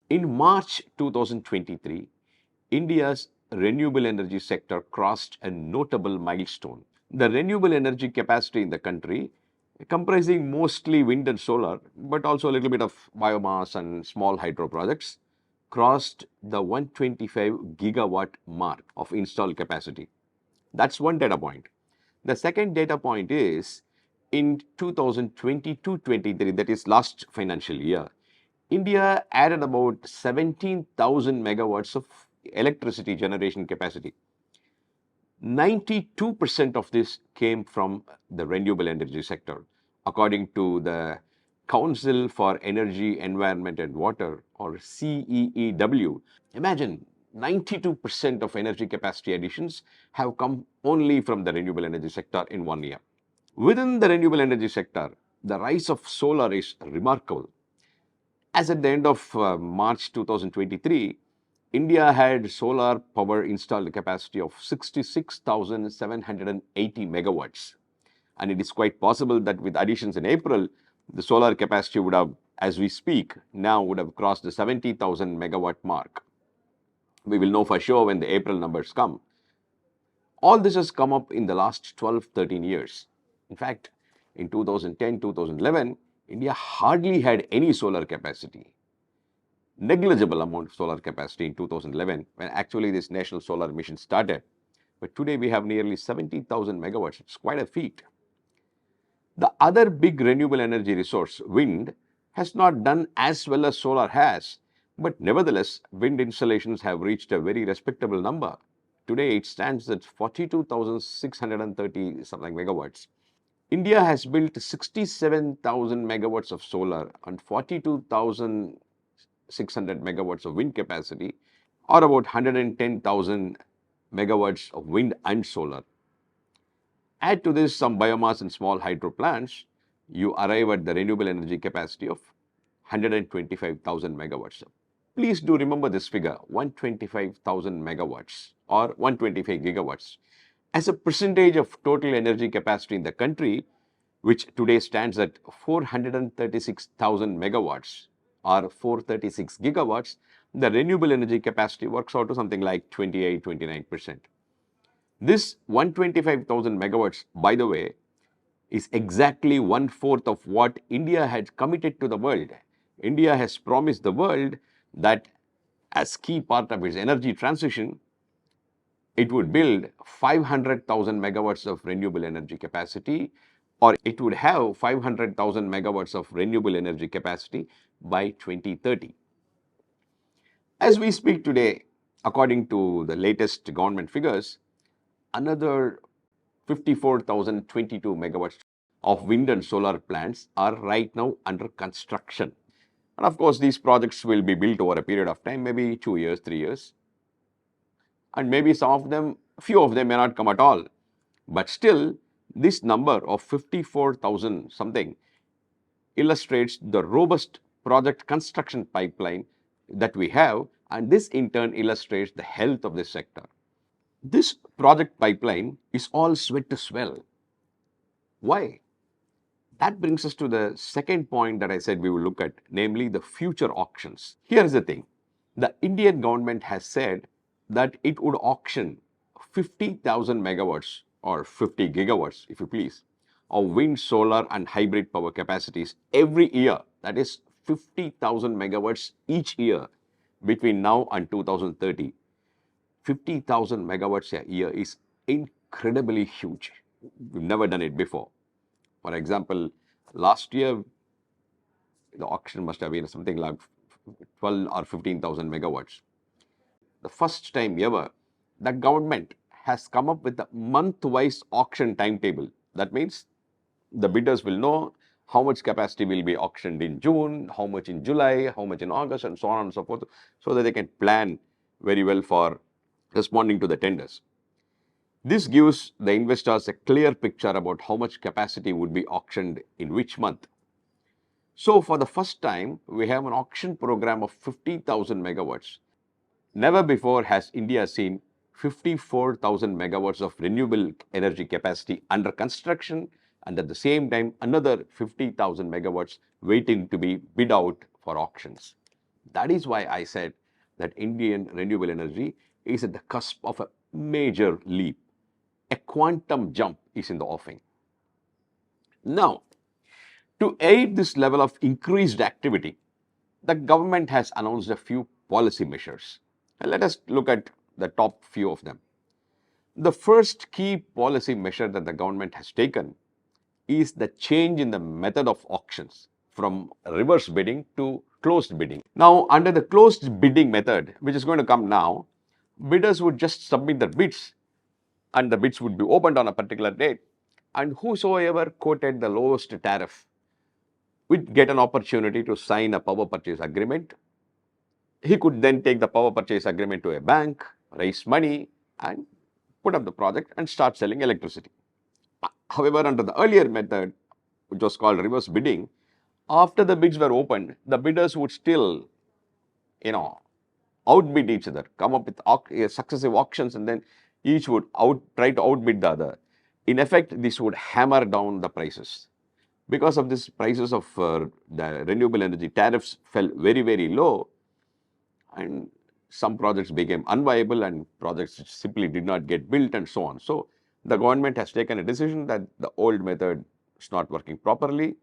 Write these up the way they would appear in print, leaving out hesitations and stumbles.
In March 2023, India's renewable energy sector crossed a notable milestone. The renewable energy capacity in the country, comprising mostly wind and solar, but also a little bit of biomass and small hydro projects, crossed the 125 gigawatt mark of installed capacity. That's one data point. The second data point is in 2022-23, that is last financial year, India added about 17,000 megawatts of electricity generation capacity. 92% of this came from the renewable energy sector, according to the Council for Energy, Environment and Water, or CEEW. Imagine 92% of energy capacity additions have come only from the renewable energy sector in 1 year. Within the renewable energy sector, the rise of solar is remarkable. As at the end of March 2023, India had solar power installed capacity of 66,780 megawatts. And it is quite possible that with additions in April, the solar capacity would have, as we speak, now would have crossed the 70,000 megawatt mark. We will know for sure when the April numbers come. All this has come up in the last 12-13 years. In fact, in 2010-2011, India hardly had any solar capacity. Negligible amount of solar capacity in 2011 when actually this national solar mission started. But today we have nearly 70,000 megawatts. It's quite a feat. The other big renewable energy resource, wind, has not done as well as solar has. But nevertheless, wind installations have reached a very respectable number. Today it stands at 42,630 something megawatts. India has built 67,000 megawatts of solar and 42,600 megawatts of wind capacity, or about 110,000 megawatts of wind and solar. Add to this some biomass and small hydro plants, you arrive at the renewable energy capacity of 125,000 megawatts. Please do remember this figure, 125,000 megawatts or 125 gigawatts. As a percentage of total energy capacity in the country, which today stands at 436,000 megawatts or 436 gigawatts, the renewable energy capacity works out to something like 28-29%. This 125,000 megawatts, by the way, is exactly 1/4 of what India had committed to the world. India has promised the world that as key part of its energy transition, it would build 500,000 megawatts of renewable energy capacity, or it would have 500,000 megawatts of renewable energy capacity by 2030. As we speak today, according to the latest government figures, another 54,022 megawatts of wind and solar plants are right now under construction. And of course, these projects will be built over a period of time, maybe 2 years, 3 years. And maybe some of them, few of them may not come at all. But still, this number of 54,000 something illustrates the robust project construction pipeline that we have, and this in turn illustrates the health of this sector. This project pipeline is all sweat to swell. Why? That brings us to the second point that I said we will look at, namely the future auctions. Here's the thing. The Indian government has said that it would auction 50,000 megawatts or 50 gigawatts, if you please, of wind, solar and hybrid power capacities every year. That is 50,000 megawatts each year between now and 2030. 50,000 megawatts a year is incredibly huge. We've never done it before. For example, last year, the auction must have been something like 12 or 15,000 megawatts. The first time ever, the government has come up with a month-wise auction timetable. That means the bidders will know how much capacity will be auctioned in June, how much in July, how much in August, and so on and so forth, so that they can plan very well for responding to the tenders. This gives the investors a clear picture about how much capacity would be auctioned in which month. So for the first time, we have an auction program of 50,000 megawatts. Never before has India seen 54,000 megawatts of renewable energy capacity under construction, and at the same time another 50,000 megawatts waiting to be bid out for auctions. That is why I said that Indian renewable energy is at the cusp of a major leap. A quantum jump is in the offing. Now, to aid this level of increased activity, the government has announced a few policy measures. And let us look at the top few of them. The first key policy measure that the government has taken is the change in the method of auctions from reverse bidding to closed bidding. Now, under the closed bidding method, which is going to come now, bidders would just submit their bids and the bids would be opened on a particular date. And whosoever quoted the lowest tariff would get an opportunity to sign a power purchase agreement. He could then take the power purchase agreement to a bank, raise money, and put up the project and start selling electricity. However, under the earlier method, which was called reverse bidding, after the bids were opened, the bidders would still, outbid each other, come up with successive auctions, and then each would try to outbid the other. In effect, this would hammer down the prices. Because of this, prices of the renewable energy tariffs fell very, very low, and some projects became unviable and projects simply did not get built and so on. So the government has taken a decision that the old method is not working properly,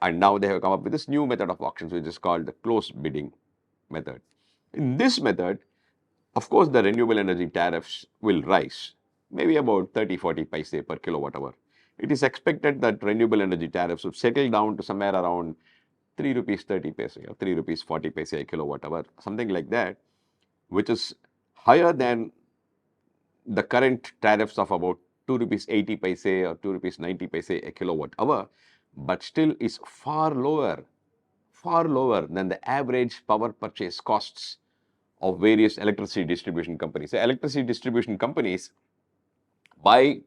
and now they have come up with this new method of auctions, which is called the closed bidding method. In this method, of course, the renewable energy tariffs will rise, maybe about 30-40 paise per kilowatt hour. It is expected that renewable energy tariffs will settle down to somewhere around 3 rupees 30 paise or 3 rupees 40 paise a kilowatt hour, something like that, which is higher than the current tariffs of about 2 rupees 80 paise or 2 rupees 90 paise a kilowatt hour, but still is far lower than the average power purchase costs of various electricity distribution companies. The electricity distribution companies buy,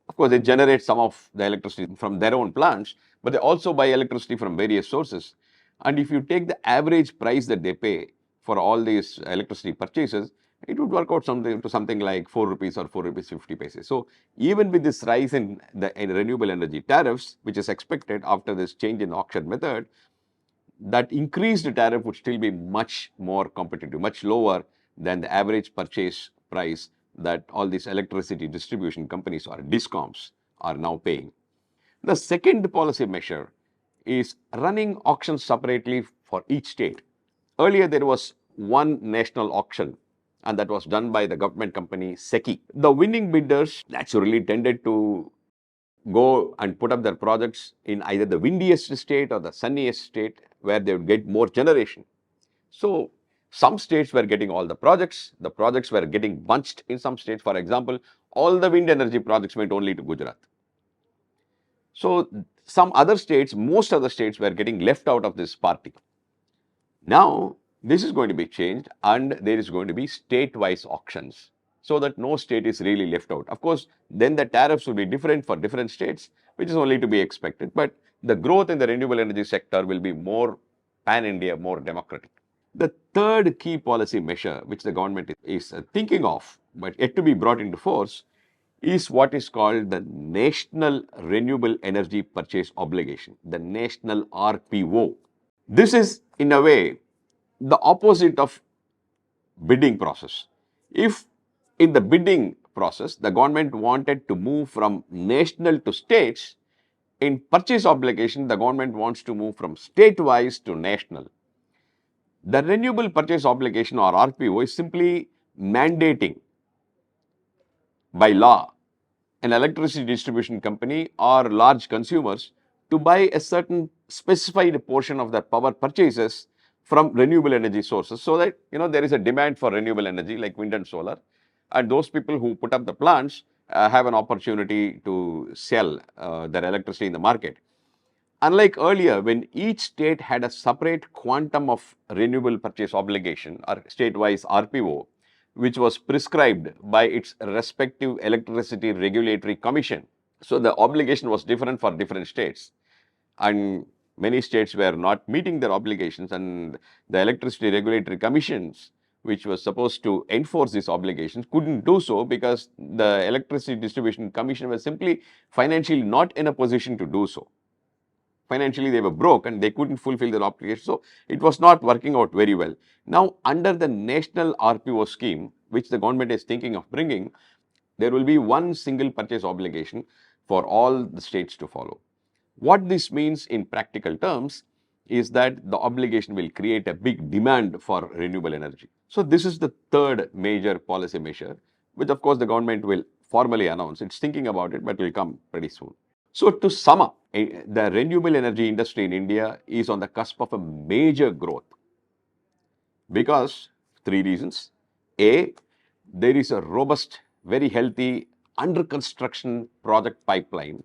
of course, they generate some of the electricity from their own plants, but they also buy electricity from various sources. And if you take the average price that they pay for all these electricity purchases, it would work out something like 4 rupees or 4 rupees 50 paise. So even with this rise in the renewable energy tariffs, which is expected after this change in auction method, that increased tariff would still be much more competitive, much lower than the average purchase price that all these electricity distribution companies or discoms are now paying. The second policy measure is running auctions separately for each state. Earlier, there was one national auction, and that was done by the government company SECI. The winning bidders naturally tended to go and put up their projects in either the windiest state or the sunniest state where they would get more generation. So some states were getting all the projects were getting bunched in some states. For example, all the wind energy projects went only to Gujarat. So some other states, most other states were getting left out of this party. Now this is going to be changed and there is going to be state-wise auctions, so that no state is really left out. Of course, then the tariffs will be different for different states, which is only to be expected. But the growth in the renewable energy sector will be more pan-India, more democratic. The third key policy measure which the government is thinking of, but yet to be brought into force, is what is called the National Renewable Energy Purchase Obligation, the National RPO. This is, in a way, the opposite of bidding process. If in the bidding process, the government wanted to move from national to states, in purchase obligation, the government wants to move from state-wise to national. The renewable purchase obligation or RPO is simply mandating by law an electricity distribution company or large consumers to buy a certain specified portion of their power purchases from renewable energy sources, so that there is a demand for renewable energy like wind and solar, and those people who put up the plants have an opportunity to sell their electricity in the market. Unlike earlier, when each state had a separate quantum of renewable purchase obligation or state-wise RPO, which was prescribed by its respective electricity regulatory commission. So the obligation was different for different states, and many states were not meeting their obligations, and the electricity regulatory commissions, which was supposed to enforce these obligations, couldn't do so because the electricity distribution commission was simply financially not in a position to do so. financially they were broke and they couldn't fulfill their obligation. So it was not working out very well. Now, under the national RPO scheme, which the government is thinking of bringing, there will be one single purchase obligation for all the states to follow. What this means in practical terms is that the obligation will create a big demand for renewable energy. So this is the third major policy measure, which of course the government will formally announce. It's thinking about it, but will come pretty soon. So to sum up, the renewable energy industry in India is on the cusp of a major growth because three reasons. A, there is a robust, very healthy under construction project pipeline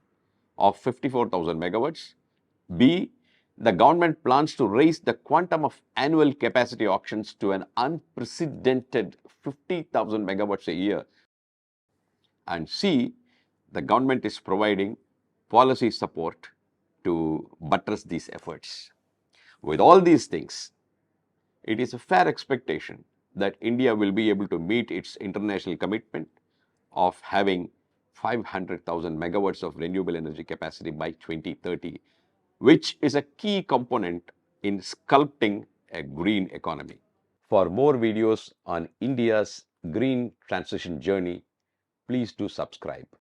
of 54,000 megawatts. B, the government plans to raise the quantum of annual capacity auctions to an unprecedented 50,000 megawatts a year. And C, the government is providing policy support to buttress these efforts. With all these things, it is a fair expectation that India will be able to meet its international commitment of having 500,000 megawatts of renewable energy capacity by 2030, which is a key component in sculpting a green economy. For more videos on India's green transition journey, please do subscribe.